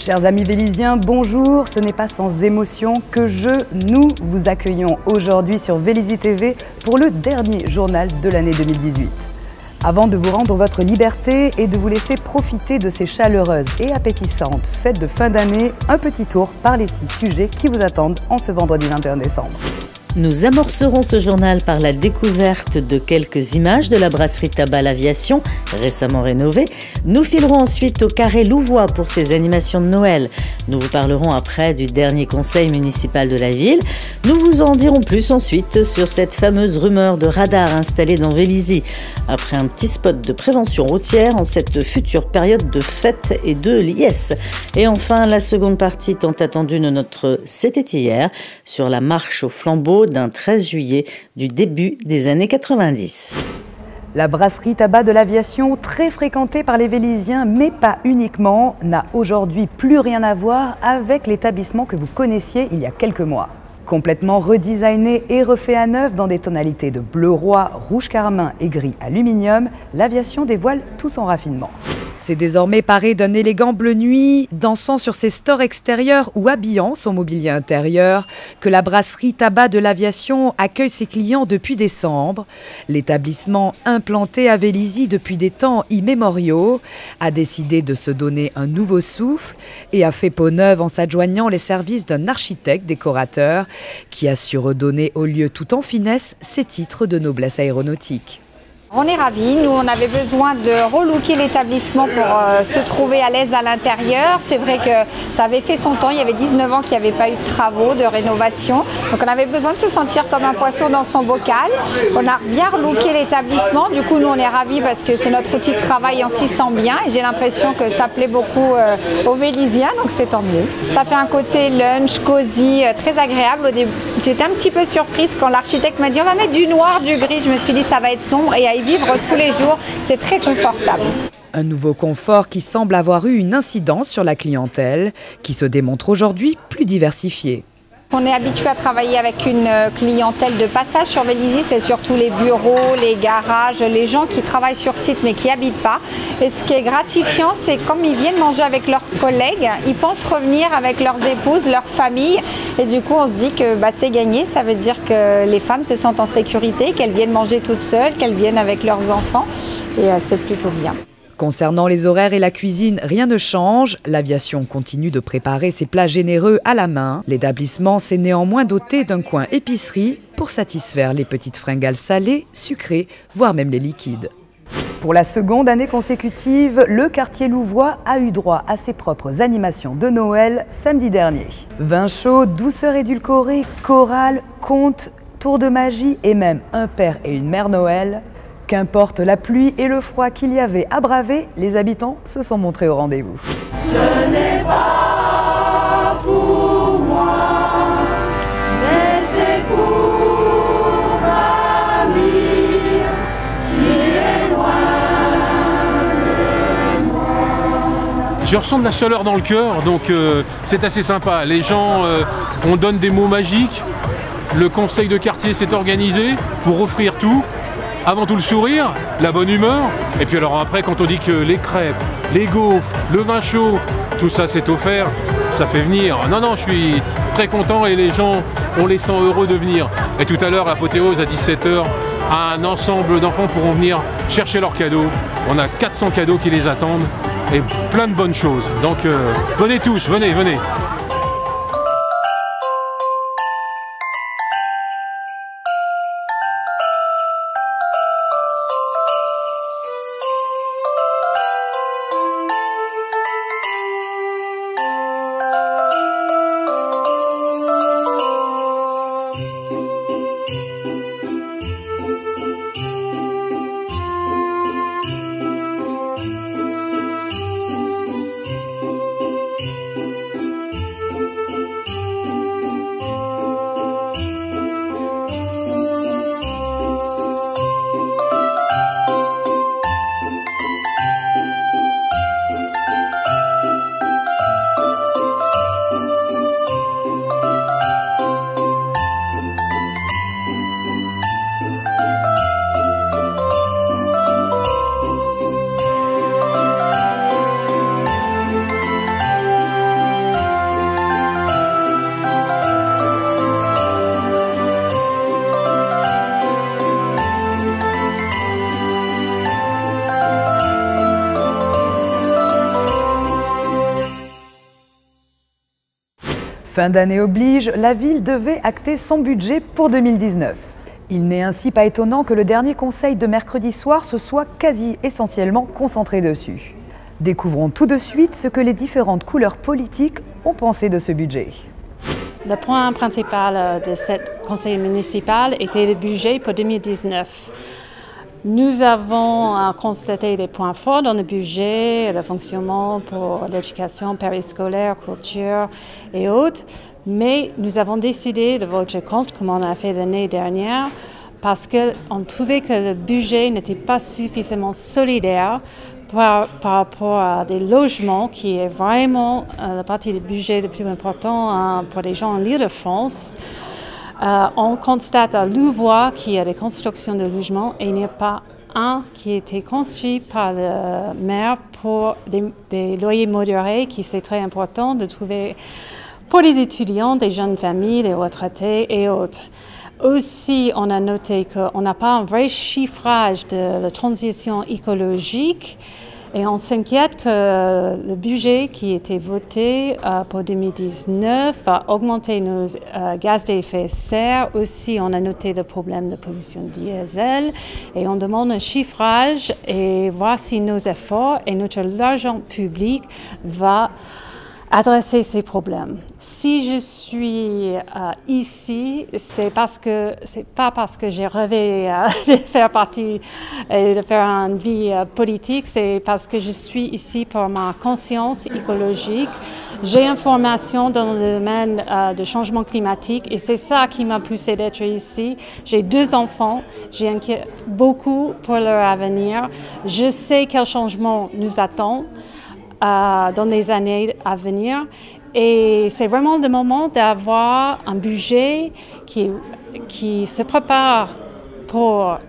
Chers amis vélisiens, bonjour. Ce n'est pas sans émotion que nous vous accueillons aujourd'hui sur Vélizy TV pour le dernier journal de l'année 2018. Avant de vous rendre votre liberté et de vous laisser profiter de ces chaleureuses et appétissantes fêtes de fin d'année, un petit tour par les 6 sujets qui vous attendent en ce vendredi 21 décembre. Nous amorcerons ce journal par la découverte de quelques images de la brasserie Tabac l'Aviation, récemment rénovée. Nous filerons ensuite au Carré Louvois pour ses animations de Noël. Nous vous parlerons après du dernier conseil municipal de la ville. Nous vous en dirons plus ensuite sur cette fameuse rumeur de radar installée dans Vélizy, après un petit spot de prévention routière en cette future période de fêtes et de liesse. Et enfin, la seconde partie tant attendue de notre C'était hier, sur la marche au flambeau d'un 13 juillet du début des années 90. La brasserie Tabac de l'Aviation, très fréquentée par les Vélysiens, mais pas uniquement, n'a aujourd'hui plus rien à voir avec l'établissement que vous connaissiez il y a quelques mois. Complètement redesigné et refait à neuf dans des tonalités de bleu roi, rouge carmin et gris aluminium, l'Aviation dévoile tout son raffinement. C'est désormais paré d'un élégant bleu nuit, dansant sur ses stores extérieurs ou habillant son mobilier intérieur, que la brasserie Tabac de l'Aviation accueille ses clients depuis décembre. L'établissement, implanté à Vélizy depuis des temps immémoriaux, a décidé de se donner un nouveau souffle et a fait peau neuve en s'adjoignant les services d'un architecte décorateur qui a su redonner au lieu tout en finesse ses titres de noblesse aéronautique. On est ravis, nous on avait besoin de relooker l'établissement pour se trouver à l'aise à l'intérieur. C'est vrai que ça avait fait son temps, il y avait 19 ans qu'il n'y avait pas eu de travaux, de rénovation. Donc on avait besoin de se sentir comme un poisson dans son bocal. On a bien relooké l'établissement, du coup nous on est ravis parce que c'est notre outil de travail, on s'y sent bien. Et j'ai l'impression que ça plaît beaucoup aux Vélysiens, donc c'est tant mieux. Ça fait un côté lunch, cosy, très agréable. Au début, j'étais un petit peu surprise quand l'architecte m'a dit on va mettre du noir, du gris. Je me suis dit ça va être sombre et à y vivre tous les jours, c'est très confortable. Un nouveau confort qui semble avoir eu une incidence sur la clientèle, qui se démontre aujourd'hui plus diversifiée. On est habitué à travailler avec une clientèle de passage sur Vélizy, c'est surtout les bureaux, les garages, les gens qui travaillent sur site mais qui n'habitent pas. Et ce qui est gratifiant, c'est comme ils viennent manger avec leurs collègues, ils pensent revenir avec leurs épouses, leurs familles. Et du coup, on se dit que c'est gagné. Ça veut dire que les femmes se sentent en sécurité, qu'elles viennent manger toutes seules, qu'elles viennent avec leurs enfants. Et c'est plutôt bien. Concernant les horaires et la cuisine, rien ne change. L'Aviation continue de préparer ses plats généreux à la main. L'établissement s'est néanmoins doté d'un coin épicerie pour satisfaire les petites fringales salées, sucrées, voire même les liquides. Pour la seconde année consécutive, le quartier louvois a eu droit à ses propres animations de Noël samedi dernier. Vin chaud, douceur édulcorée, chorale, contes, tour de magie et même un père et une mère Noël. Qu'importe la pluie et le froid qu'il y avait à braver, les habitants se sont montrés au rendez-vous. Ce n'est pas pour moi, mais c'est pour l'ami qui est loin de moi. Je ressens de la chaleur dans le cœur, donc c'est assez sympa. Les gens, on donne des mots magiques. Le conseil de quartier s'est organisé pour offrir tout. Avant tout le sourire, la bonne humeur, et puis alors après quand on dit que les crêpes, les gaufres, le vin chaud, tout ça c'est offert, ça fait venir. Non, je suis très content et les gens, on les sent heureux de venir. Et tout à l'heure, apothéose à 17 h, un ensemble d'enfants pourront venir chercher leurs cadeaux. On a 400 cadeaux qui les attendent et plein de bonnes choses. Donc venez tous, venez. Fin d'année oblige, la ville devait acter son budget pour 2019. Il n'est ainsi pas étonnant que le dernier conseil de mercredi soir se soit quasi essentiellement concentré dessus. Découvrons tout de suite ce que les différentes couleurs politiques ont pensé de ce budget. Le point principal de ce conseil municipal était le budget pour 2019. Nous avons constaté des points forts dans le budget, le fonctionnement pour l'éducation périscolaire, culture et autres, mais nous avons décidé de voter contre, comme on a fait l'année dernière, parce qu'on trouvait que le budget n'était pas suffisamment solidaire par rapport à des logements, qui est vraiment la partie du budget le plus important pour les gens en l'Île-de-France. On constate à Louvois qu'il y a des constructions de logements et il n'y a pas un qui a été construit par le maire pour des loyers modérés, qui c'est très important de trouver pour les étudiants, des jeunes familles, les retraités et autres. Aussi, on a noté qu'on n'a pas un vrai chiffrage de la transition écologique et on s'inquiète que le budget qui a été voté pour 2019 va augmenter nos gaz d'effet de serre. Aussi, on a noté le problème de pollution diesel et on demande un chiffrage et voir si nos efforts et notre argent public va adresser ces problèmes. Si je suis ici, c'est pas parce que j'ai rêvé de faire partie et de faire une vie politique, c'est parce que je suis ici pour ma conscience écologique. J'ai une formation dans le domaine de changement climatique et c'est ça qui m'a poussé d'être ici. J'ai 2 enfants, j'inquiète beaucoup pour leur avenir. Je sais quel changement nous attend dans les années à venir. Et c'est vraiment le moment d'avoir un budget qui se prépare pour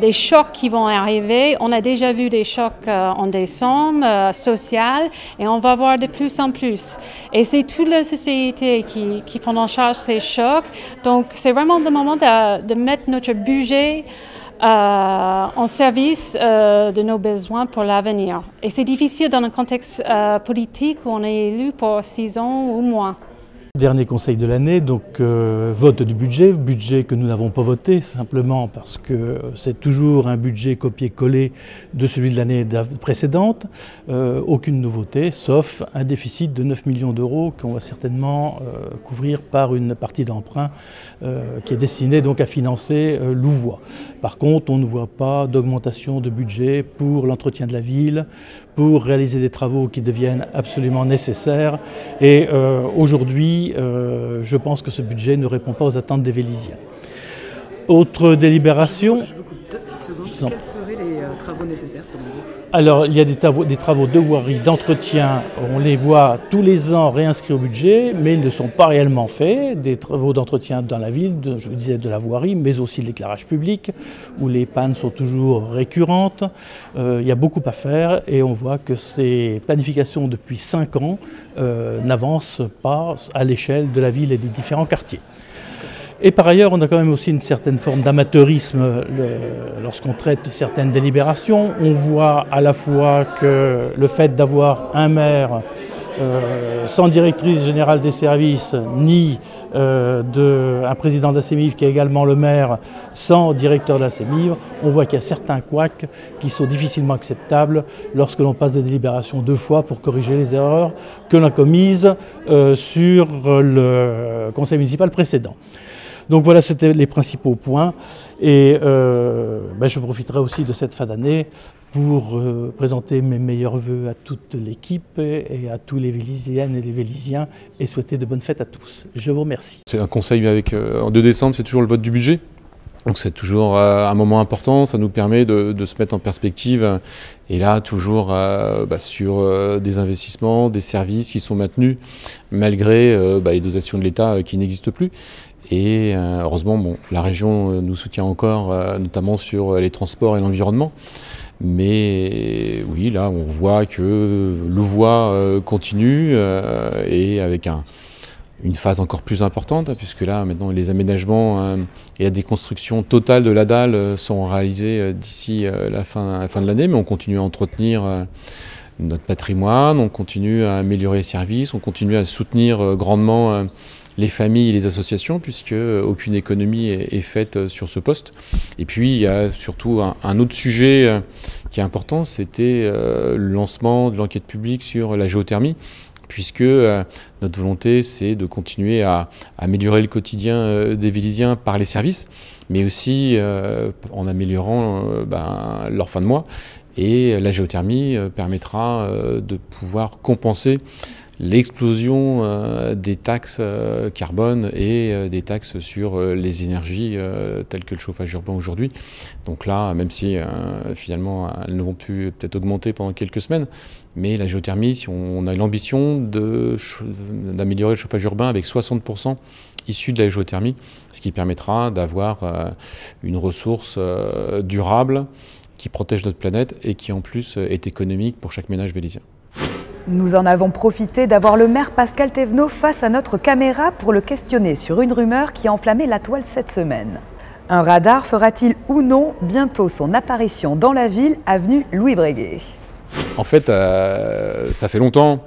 des chocs qui vont arriver. On a déjà vu des chocs en décembre, sociaux, et on va voir de plus en plus. Et c'est toute la société qui prend en charge ces chocs. Donc c'est vraiment le moment de mettre notre budget en service de nos besoins pour l'avenir. Et c'est difficile dans un contexte politique où on est élu pour 6 ans ou moins. Dernier conseil de l'année, donc vote du budget que nous n'avons pas voté, simplement parce que c'est toujours un budget copié-collé de celui de l'année précédente. Aucune nouveauté, sauf un déficit de 9 millions d'euros qu'on va certainement couvrir par une partie d'emprunt qui est destinée donc à financer Louvois. Par contre, on ne voit pas d'augmentation de budget pour l'entretien de la ville, pour réaliser des travaux qui deviennent absolument nécessaires. Et aujourd'hui, je pense que ce budget ne répond pas aux attentes des Vélisiens. Autre délibération. Je vous coupe 2 petites secondes. Quels seraient les travaux nécessaires selon vous ? Alors, il y a des travaux de voirie, d'entretien. On les voit tous les ans réinscrits au budget, mais ils ne sont pas réellement faits. Des travaux d'entretien dans la ville, je vous disais de la voirie, mais aussi de l'éclairage public, où les pannes sont toujours récurrentes. Il y a beaucoup à faire et on voit que ces planifications depuis 5 ans n'avancent pas à l'échelle de la ville et des différents quartiers. Et par ailleurs, on a quand même aussi une certaine forme d'amateurisme lorsqu'on traite certaines délibérations. On voit à la fois que le fait d'avoir un maire sans directrice générale des services, ni un président de la CEMIV qui est également le maire, sans directeur de la CEMIV, on voit qu'il y a certains couacs qui sont difficilement acceptables lorsque l'on passe des délibérations 2 fois pour corriger les erreurs que l'on a commises sur le conseil municipal précédent. Donc voilà, c'était les principaux points. Et je profiterai aussi de cette fin d'année pour présenter mes meilleurs vœux à toute l'équipe et à tous les Vélisiennes et les Vélisiens et souhaiter de bonnes fêtes à tous. Je vous remercie. C'est un conseil en 2 décembre, c'est toujours le vote du budget. Donc c'est toujours un moment important, ça nous permet de se mettre en perspective. Et là, toujours sur des investissements, des services qui sont maintenus malgré les dotations de l'État qui n'existent plus. Et heureusement, la région nous soutient encore, notamment sur les transports et l'environnement. Mais oui, là, on voit que Louvois continue et avec une phase encore plus importante, puisque là, maintenant, les aménagements et la déconstruction totale de la dalle sont réalisés d'ici la fin de l'année, mais on continue à entretenir notre patrimoine, on continue à améliorer les services, on continue à soutenir grandement les familles et les associations, puisque aucune économie est faite sur ce poste. Et puis il y a surtout un autre sujet qui est important, c'était le lancement de l'enquête publique sur la géothermie, puisque notre volonté, c'est de continuer à améliorer le quotidien des Vélysiens par les services, mais aussi en améliorant leur fin de mois. Et la géothermie permettra de pouvoir compenser l'explosion des taxes carbone et des taxes sur les énergies telles que le chauffage urbain aujourd'hui. Donc là, même si finalement elles ne vont plus peut-être augmenter pendant quelques semaines, mais la géothermie, si on a l'ambition d'améliorer le chauffage urbain avec 60% issus de la géothermie, ce qui permettra d'avoir une ressource durable qui protège notre planète et qui en plus est économique pour chaque ménage vélysien. Nous en avons profité d'avoir le maire Pascal Thévenot face à notre caméra pour le questionner sur une rumeur qui a enflammé la toile cette semaine. Un radar fera-t-il ou non bientôt son apparition dans la ville, avenue Louis Breguet? En fait, ça fait longtemps.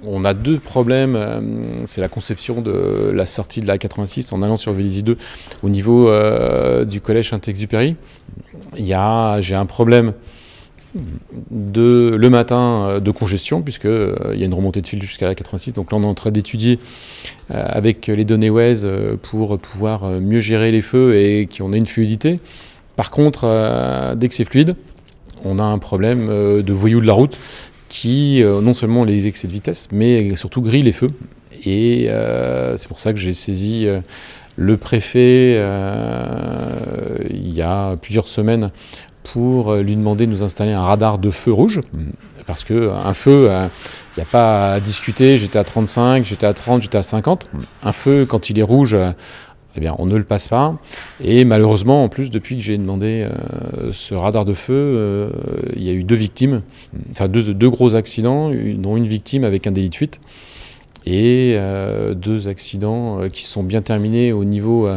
On a deux problèmes. C'est la conception de la sortie de la A86 en allant sur Vélizy 2 au niveau du collège Saint-Exupéry. J'ai un problème le matin de congestion, puisqu'il y a une remontée de fil jusqu'à la 86. Donc là, on est en train d'étudier avec les données Waze pour pouvoir mieux gérer les feux et qu'on ait une fluidité. Par contre, dès que c'est fluide, on a un problème de voyous de la route qui non seulement les excès de vitesse, mais surtout grille les feux. Et c'est pour ça que j'ai saisi le préfet il y a plusieurs semaines pour lui demander de nous installer un radar de feu rouge. Parce qu'un feu, il n'y a pas à discuter, j'étais à 35, j'étais à 30, j'étais à 50. Un feu, quand il est rouge, eh bien, on ne le passe pas. Et malheureusement, en plus, depuis que j'ai demandé ce radar de feu, il y a eu deux victimes, enfin deux gros accidents, dont une victime avec un délit de fuite. Et deux accidents qui sont bien terminés au niveau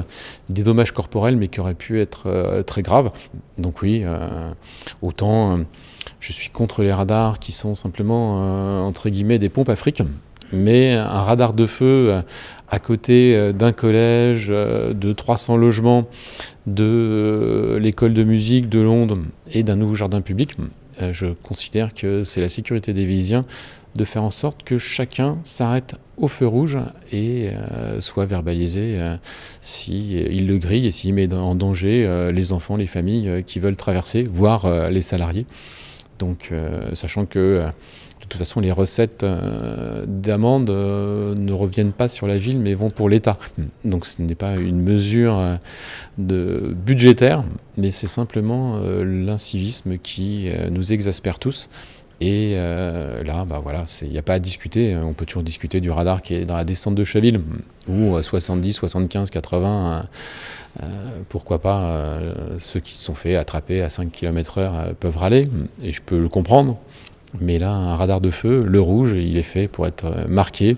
des dommages corporels, mais qui auraient pu être très graves. Donc oui, autant je suis contre les radars qui sont simplement, entre guillemets, des pompes à fric, mais un radar de feu à côté d'un collège, de 300 logements, de l'école de musique de Londres et d'un nouveau jardin public, je considère que c'est la sécurité des Vélysiens de faire en sorte que chacun s'arrête au feu rouge et soit verbalisé s'il le grille et s'il met en danger les enfants, les familles qui veulent traverser, voire les salariés. Donc, sachant que de toute façon, les recettes d'amende ne reviennent pas sur la ville, mais vont pour l'État. Donc ce n'est pas une mesure budgétaire, mais c'est simplement l'incivisme qui nous exaspère tous. Et là, voilà, il n'y a pas à discuter. On peut toujours discuter du radar qui est dans la descente de Chaville, où 70, 75, 80, pourquoi pas, ceux qui se sont fait attraper à 5 km/h peuvent râler, et je peux le comprendre. Mais là, un radar de feu, le rouge, il est fait pour être marqué,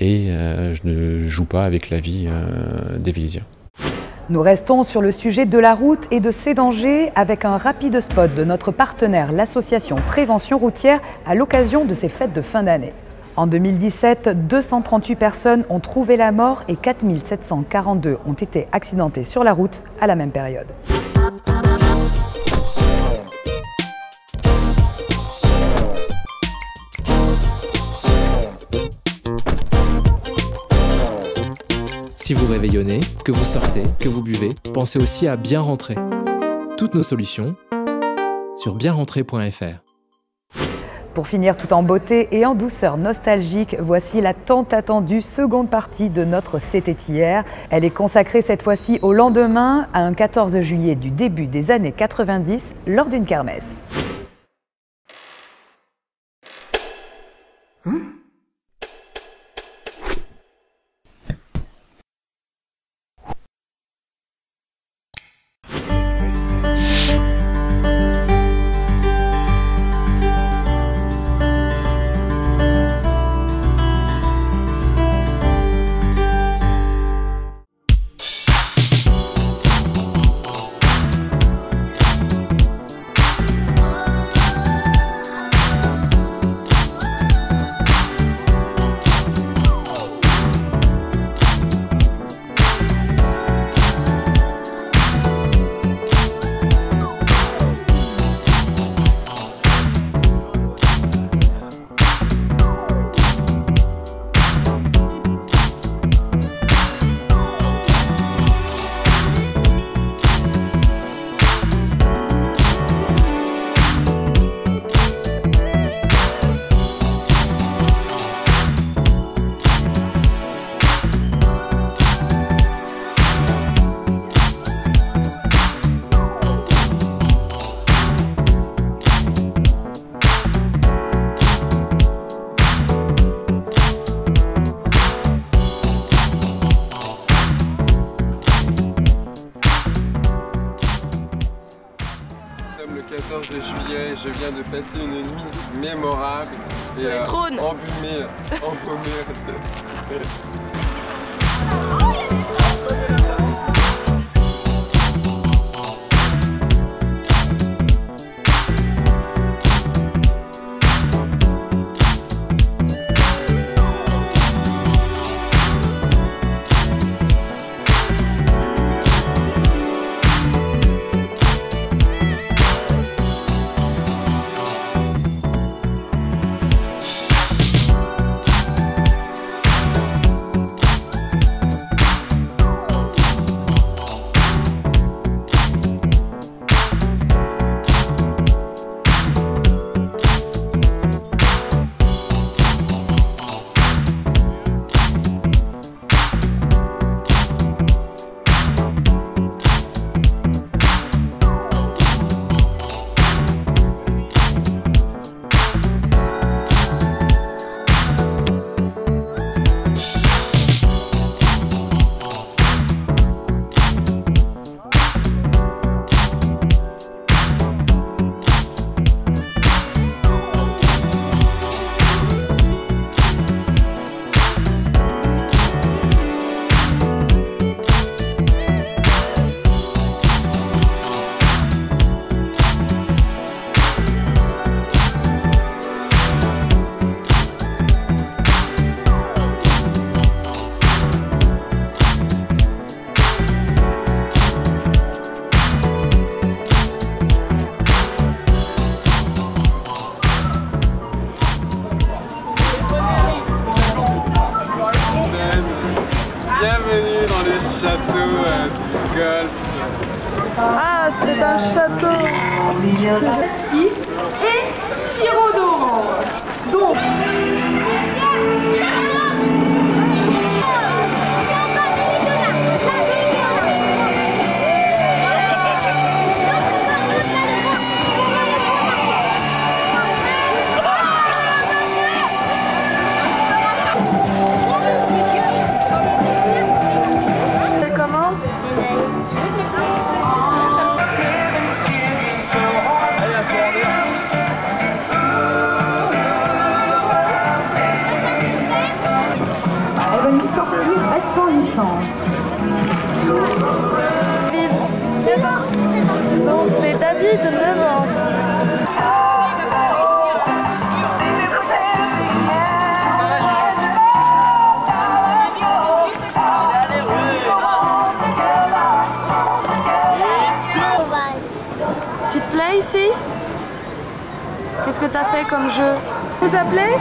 et je ne joue pas avec la vie des Vélysiens. Nous restons sur le sujet de la route et de ses dangers avec un rapide spot de notre partenaire, l'association Prévention Routière, à l'occasion de ces fêtes de fin d'année. En 2017, 238 personnes ont trouvé la mort et 4742 ont été accidentées sur la route à la même période. Si vous réveillonnez, que vous sortez, que vous buvez, pensez aussi à bien rentrer. Toutes nos solutions sur bienrentrer.fr. Pour finir tout en beauté et en douceur nostalgique, voici la tant attendue seconde partie de notre C'était hier. Elle est consacrée cette fois-ci au lendemain, à un 14 juillet du début des années 90, lors d'une kermesse. fatigué, je viens de passer une nuit mémorable et embaumée. Bienvenue dans le château du golf. Ah, c'est un château. Et sirop d'orange. Donc. Donc c'est David, 9 ans. Tu te plais ici? Qu'est-ce que tu as fait comme jeu? Vous appelez?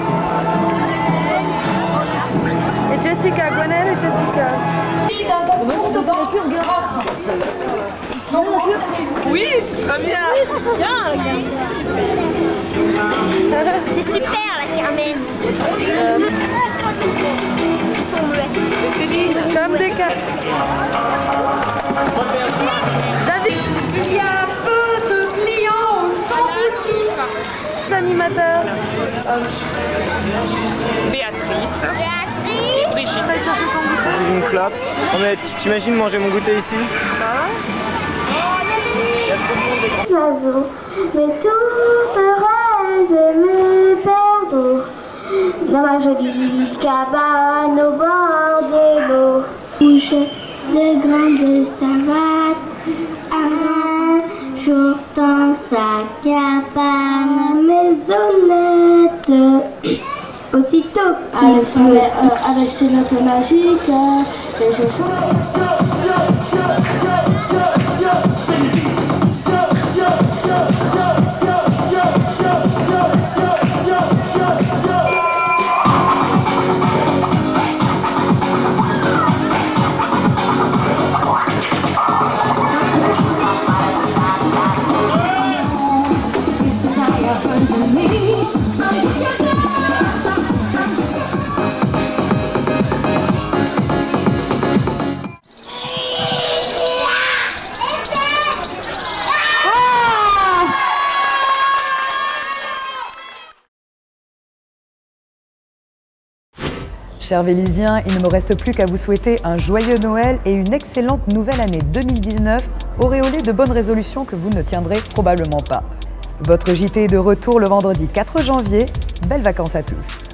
Et Jessica, Gwenelle et Jessica. Oui, c'est très bien. C'est super la kermesse. Ils sont muets. Comme des cas. David, il y a peu de clients au champ. Animateur. Béatrice. Brigitte. Une clope. Non mais t'imagines manger mon goûter ici? Oiseaux, mais toute heureuse et me perdre dans ma jolie cabane au bord de l'eau. Couche de grandes savates, un jour dans sa cabane maisonnette. Aussitôt qu'il avec ses notes magiques, les jours. Chers Vélysiens, il ne me reste plus qu'à vous souhaiter un joyeux Noël et une excellente nouvelle année 2019, auréolée de bonnes résolutions que vous ne tiendrez probablement pas. Votre JT est de retour le vendredi 4 janvier. Belles vacances à tous.